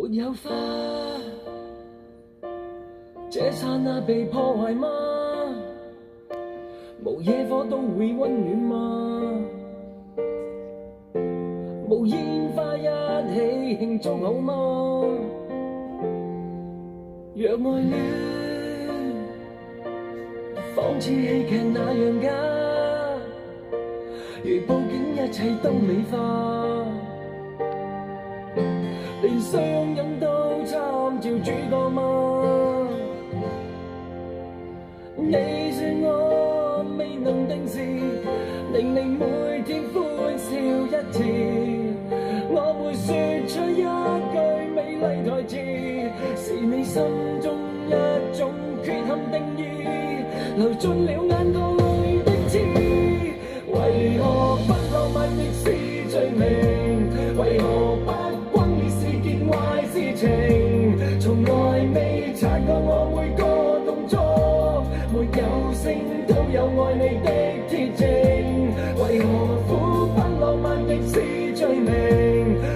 沒有花，這剎那被破壞嗎？無野火都會溫暖嗎？無煙花一起慶祝好嗎？若愛戀仿似戲劇那樣假，如佈景一切都美化，連相擁都參照主角嗎？你說我未能定時，令你每天歡笑一次，我會說出一句美麗台詞，是你心中一種缺陷定義，流進了眼角裏的刺，為何不浪漫亦是罪名？為何不轟烈是件壞事情？從來未察覺我每個動作，沒有聲都有愛你的鐵證。為何苦不浪漫亦是罪名？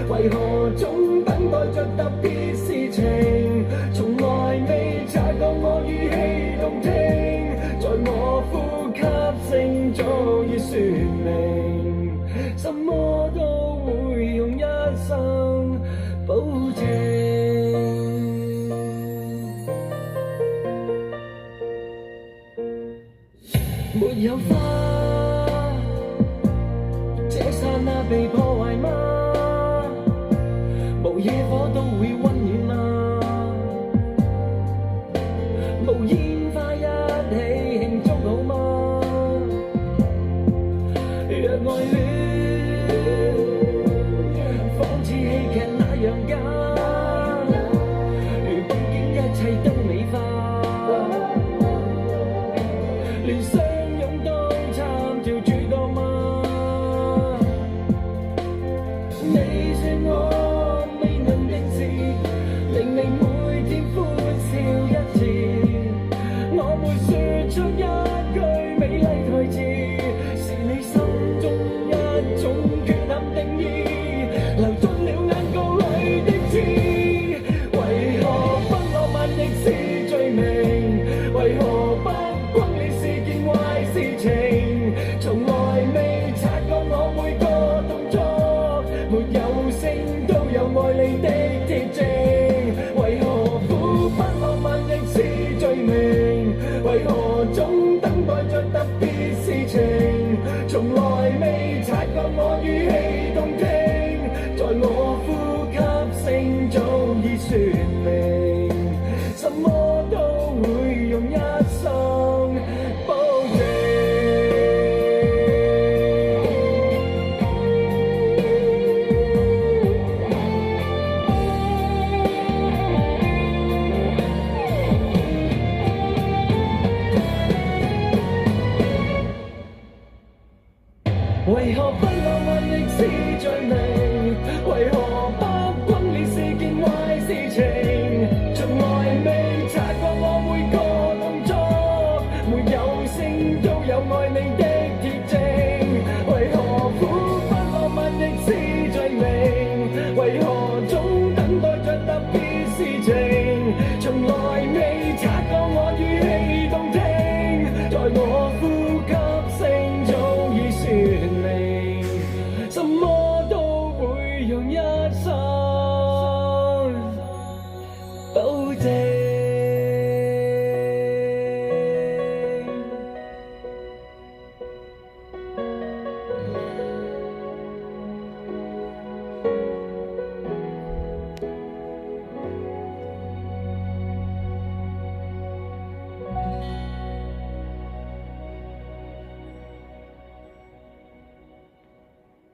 為何總等待着特別事情？從來未察覺我語氣動聽，在我呼吸聲早已説明，什麼都會用一生保證。沒有花，這剎那被破壞嗎？無野火都會溫暖嗎？無煙花一起慶祝好嗎？若愛戀仿似戲劇那樣假，如佈景一切都美化，連相擁都參照主角嗎？你說我未能定時，令你每天歡笑一次，我會說出一句美麗台詞，是你心中一種缺陷定義，流進了眼角裏的刺，為何不浪漫亦是罪名？為何不轟烈是件壞事情？從來未察覺我每個動作，沒有聲都有愛你的鐵證。為何苦不浪漫亦是罪名？為何總等待着特別事情？從來未察覺我語氣動聽，在我呼吸聲早已説明，什麼都會用一生保證。為何不